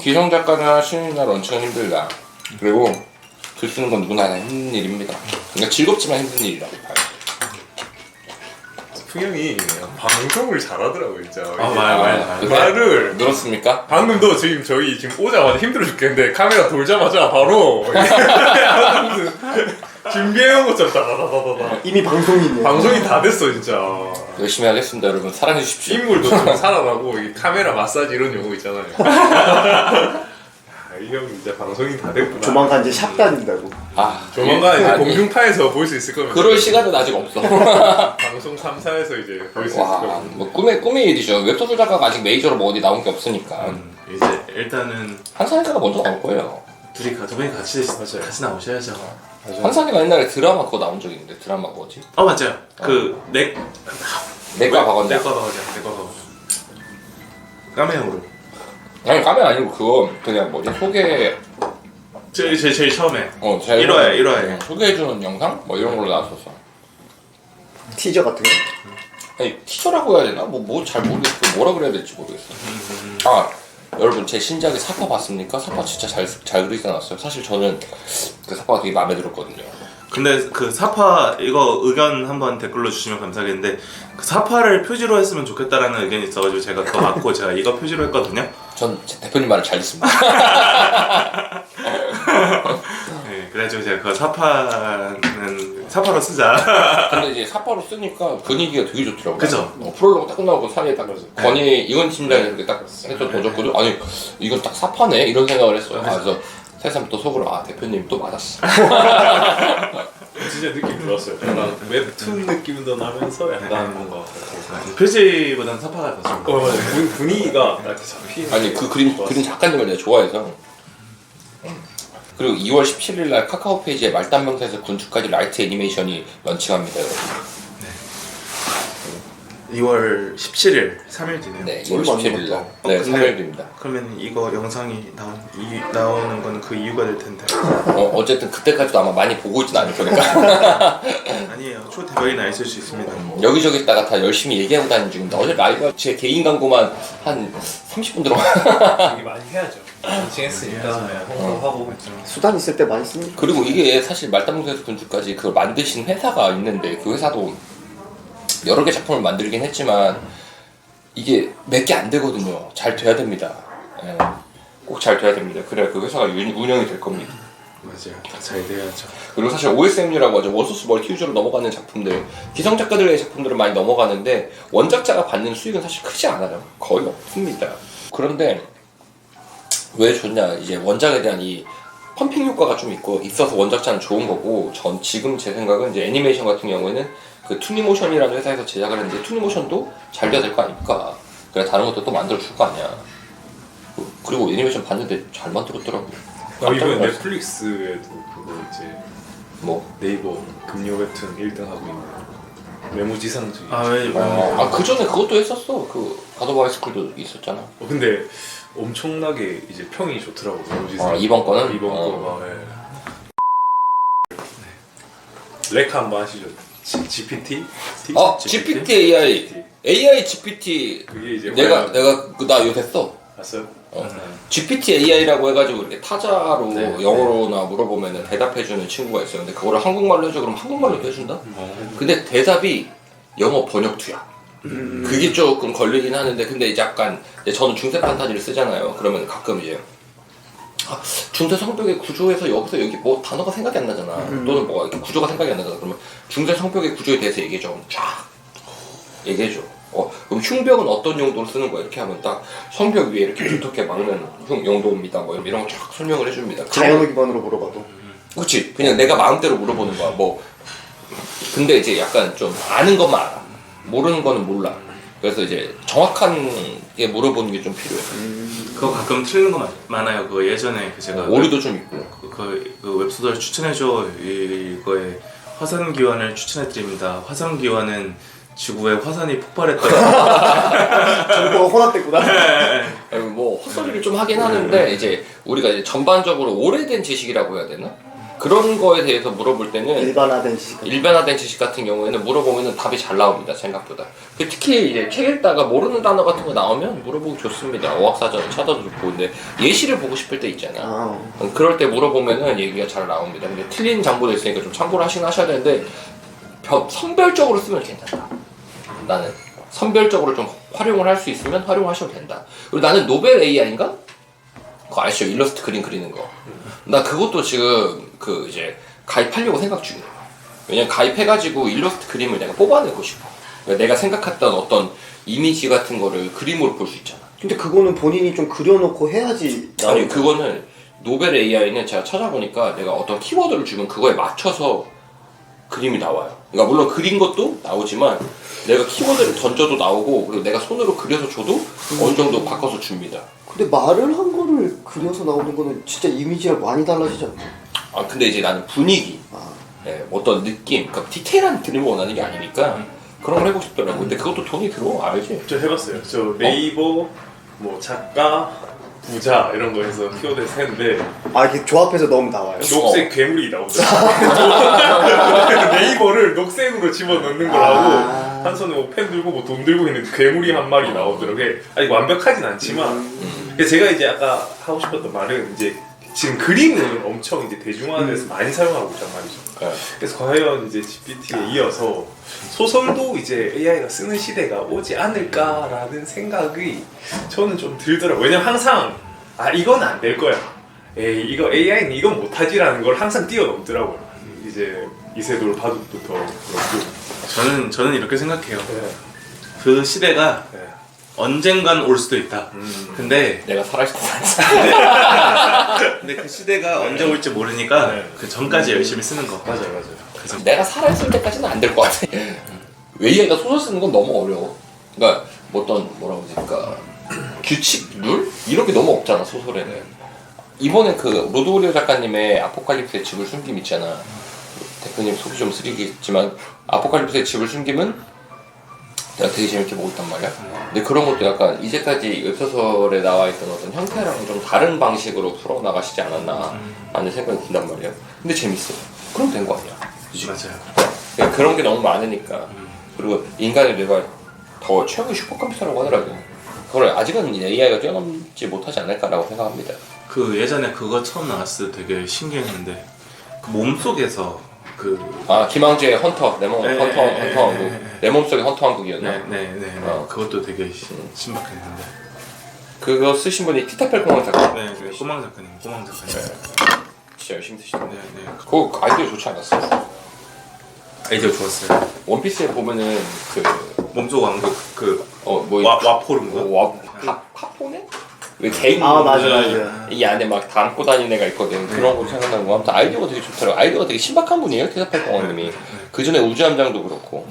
기성 작가나 신인이나 런칭은 힘들다. 그리고 글 쓰는 건 누구나 힘든 일입니다. 그러니까 즐겁지만 힘든 일이라고 봐요. 풍영이 방송을 잘하더라고요 진짜. 말을 늘었습니까? 방금도 지금 저희 지금 오자마자 힘들어 죽겠는데 카메라 돌자마자 바로 준비해온 것처럼 다다다다다 이미 방송이 있네요. 방송이 다 됐어 진짜. 열심히 하겠습니다, 여러분. 사랑해 주십시오. 인물도 좀 살아나고 이 카메라 마사지 이런 용어 있잖아요. 이 형 진짜 방송이 다 됐구나. 조만간 이제 샵 다닌다고. 조만간 이제 아니, 공중파에서 볼 수 있을 거면. 그럴 시간은 아직 없어. 방송 3사에서 이제 볼 수 있을 와, 거면. 뭐 꿈의 일이죠. 웹소설 작가가 아직 메이저로 뭐 어디 나온 게 없으니까. 이제 일단은 한산이가 먼저 나올 거예요. 두 분이 같이 나오셔야죠. 한산이가 옛날에 드라마 그거 나온 적이 있는데 드라마 뭐지? 맞아요. 내과 박원장. 내과 박원장. 까메오로. 아니 까면 아니고 그거 그냥 뭐지 소개 제일 처음에. 제가 1화에. 소개해주는 영상 뭐 이런 걸로 나왔었어. 티저 같은 거? 아니 티저라고 해야 되나? 뭐 잘 모르겠어. 뭐라 그래야 될지 모르겠어. 여러분 제 신작의 사파 봤습니까? 사파 진짜 잘 그리지 않았어요. 사실 저는 그 사파가 되게 마음에 들었거든요. 근데 그 사파 이거 의견 한번 댓글로 주시면 감사하겠는데 그 사파를 표지로 했으면 좋겠다라는 의견이 있어가지고 제가 그거 맞고 제가 이거 표지로 했거든요. 전 대표님 말을 잘 듣습니다. 네, 그래가지고 제가 그 사파로 쓰자. 근데 이제 사파로 쓰니까 분위기가 되게 좋더라고요. 그죠? 프롤로그 딱 끝나고 사이에 딱 건희 이건 팀장이 이렇게 딱 해서 던졌거든. 아니 이건 딱 사파네 이런 생각을 했어요. 그래서 새삼 또 속으로 대표님 또 맞았어. 진짜 느낌 좋았어요. 약간 웹툰 느낌도 나면서 약간 뭔가 표지보다는 사파가 더 좋은 거. 맞아요. 분위기가 이렇게 잡히는. 아니 그 그림 작가님을 내가 좋아해서. 그리고 2월 17일 날 카카오 페이지에 말단명사에서 군주까지 라이트 애니메이션이 런칭합니다, 여러분. 2월 17일 3일 뒤네요. 네, 2월 17일 날. 네, 3일 뒤입니다. 그러면 이거 영상이 나오는 건 그 이유가 될 텐데. 어쨌든 그때까지도 아마 많이 보고 있진 않을 거니까. 아니에요. 초대박이 나 있을 수 있습니다. 여기저기 있다가 다 열심히 얘기하고 다니는 중입니다. 어제 라이브 제 개인 광고만 한 30분 들어. 되게 많이 해야죠. 런칭했으니까 홍보하고. 수단 있을 때 많이 씁니다. 그리고 이게 사실 말단명사에서 군주까지 그걸 만드신 회사가 있는데 그 회사도 여러 개 작품을 만들긴 했지만 이게 몇 개 안 되거든요. 잘 돼야 됩니다. 예. 꼭 잘 돼야 됩니다. 그래야 그 회사가 운영이 될 겁니다. 맞아요. 다 잘 돼야죠. 그리고 사실 OSMU라고 하죠. 원소스 멀티 유저로 넘어가는 작품들, 기성 작가들의 작품들은 많이 넘어가는데 원작자가 받는 수익은 사실 크지 않아요. 거의 없습니다. 그런데 왜 좋냐? 이제 원작에 대한 이 펌핑 효과가 좀 있어서 원작자는 좋은 거고, 전 지금 제 생각은 이제 애니메이션 같은 경우에는 그 투니모션이라는 회사에서 제작을 했는데 투니모션도 잘 돼야 될 거 아닙니까? 그래 다른 것도 또 만들어 줄 거 아니야. 그리고 애니메이션 봤는데 잘 만들었더라고요. 이번에 넷플릭스에도 그거 이제 뭐? 네이버 금요 웹툰 1등 하고 있는 메모지상주의. 그 전에 그것도 했었어. 그 가도바이 스쿨도 있었잖아. 근데 엄청나게 이제 평이 좋더라고 메모지상. 이번 거는? 이번 거가. 렉 한번 하시죠. GPT? GPT AI GPT. 그게 이제 내가 나 요새 써. 봤어요? GPT AI라고 해가지고 이렇게 타자로 네. 영어로나 물어보면 대답해주는 친구가 있어요. 근데 그거를 한국말로 해줘 그럼 한국말로도 해준다? 근데 대답이 영어 번역투야. 그게 조금 걸리긴 하는데 근데 이제 약간 저는 중세 판타지를 쓰잖아요. 그러면 가끔 이제 중세 성벽의 구조에서 여기서 여기 뭐 단어가 생각이 안 나잖아. 또는 뭐가 이렇게 구조가 생각이 안 나잖아. 그러면 중세 성벽의 구조에 대해서 얘기해줘. 쫙 얘기해줘. 그럼 흉벽은 어떤 용도로 쓰는 거야? 이렇게 하면 딱 성벽 위에 이렇게 두텁게 막는 용도입니다. 뭐 이런 거 쫙 설명을 해줍니다. 자연어 기반으로 물어봐도. 그렇지. 그냥 내가 마음대로 물어보는 거야. 근데 이제 약간 좀 아는 것만 알아. 모르는 거는 몰라. 그래서 이제 정확한 게 물어보는 게 좀 필요해. 그거 가끔 틀리는 거 많아요. 그거 예전에 제가 오류도 좀 있고. 그 웹소설 추천해줘 이거에 화산기원을 추천해드립니다. 화산기원은 지구에 화산이 폭발했다. 정보가 혼합됐구나. 뭐 헛소리를 좀 하긴 하는데 이제 우리가 이제 전반적으로 오래된 지식이라고 해야 되나? 그런 거에 대해서 물어볼 때는 일반화된 지식. 일반화된 지식 같은 경우에는 물어보면은 답이 잘 나옵니다, 생각보다. 특히 이제 책 읽다가 모르는 단어 같은 거 나오면 물어보기 좋습니다. 어학사전 찾아도 좋고. 근데 예시를 보고 싶을 때 있잖아. 그럴 때 물어보면은 얘기가 잘 나옵니다. 근데 틀린 정보도 있으니까 좀 참고를 하셔야 되는데 선별적으로 쓰면 괜찮다. 나는 선별적으로 좀 활용을 할 수 있으면 활용하셔도 된다. 그리고 나는 노벨 AI인가? 그거 아시죠? 일러스트 그림 그리는 거. 나 그것도 지금 그 이제 가입하려고 생각 중이에요. 왜냐면 가입해가지고 일러스트 그림을 내가 뽑아내고 싶어. 그러니까 내가 생각했던 어떤 이미지 같은 거를 그림으로 볼 수 있잖아. 근데 그거는 본인이 좀 그려놓고 해야지. 아니 그거는 노벨 AI는 제가 찾아보니까 내가 어떤 키워드를 주면 그거에 맞춰서 그림이 나와요. 그러니까 물론 그린 것도 나오지만 내가 키워드를 던져도 나오고 그리고 내가 손으로 그려서 줘도 어느 정도 바꿔서 줍니다. 근데 말을 한 거를 그려서 나오는 거는 진짜 이미지랑 많이 달라지지 않나? 아 근데 이제 나는 분위기, 어떤 느낌, 그러니까 디테일한 그림을 원하는 게 아니니까 그런 걸 해보고 싶더라고. 근데 그것도 돈이 들어, 알지? 저 해봤어요. 저 네이버 뭐 작가 부자 이런 거 해서 키워드에서 했는데 이렇게 조합해서 넣으면 나와요? 녹색 괴물이 나오더라고요. 네이버를 녹색으로 집어넣는 거라고 한 손에 뭐 펜 들고 뭐 돈 들고 있는 괴물이 한 마리 나오더라고요. 아니 완벽하진 않지만 그래서 제가 이제 아까 하고 싶었던 말은 이제 지금 그림을 엄청 이제 대중화돼서 많이 사용하고 있단 말이죠. 그래서 과연 이제 GPT에 이어서 소설도 이제 AI가 쓰는 시대가 오지 않을까라는 생각이 저는 좀 들더라고요. 왜냐면 항상 이건 안 될 거야. 이거 AI는 이건 못하지라는 걸 항상 뛰어넘더라고요. 이제 이세돌 바둑부터 그렇고. 저는 이렇게 생각해요. 그 시대가 언젠간 올 수도 있다. 근데 내가 살아있을 때 근데 그 시대가 언제 올지 모르니까 그 전까지 열심히 쓰는 거. 맞아요. 내가 살아있을 때까지는 안 될 것 같아. AI가 소설 쓰는 건 너무 어려워. 그러니까 뭐라고 그러니까 규칙, 룰 이런 게 너무 없잖아 소설에는. 이번에 그 로드오리오 작가님의 아포칼립스의 집을 숨김 있잖아. 대표님 속이 좀 쓰리겠지만 아포칼립스의 집을 숨김은 내가 되게 재밌게 보고 있단 말이야. 근데 그런 것도 약간 이제까지 웹소설에 나와 있던 어떤 형태랑 좀 다른 방식으로 풀어나가시지 않았나 라는 생각이 든단 말이야. 근데 재밌어. 그럼 된 거 아니야. 그치? 맞아요. 그러니까 그런 게 너무 많으니까. 그리고 인간의 뇌가 더 최고의 슈퍼컴퓨터라고 하더라고요. 그걸 아직은 AI가 뛰어넘지 못하지 않을까라고 생각합니다. 그 예전에 그거 처음 나왔을 때 되게 신기했는데 그 몸속에서 김항주의 헌터, 내 헌터왕국. 내 몸속의 헌터왕국이었나? 그것도 되게 신박했는데. 그거 쓰신 분이 티타펠 공항 작가. 꼬망 작가님. 진짜 열심히 쓰시던데. 그거 그거 아이디어 좋지 않았어? 아이디어 좋았어요. 원피스에 보면은 몸속 왕국 와포른가? 파포네? 왜 개인 맞아. 이 안에 막 담고 다니는 애가 있거든. 그런 거 생각나고 아무튼 아이디어가 되게 좋더라고. 아이디어가 되게 신박한 분이에요, 티타펠 공항님이. 그 전에 우주함장도 그렇고.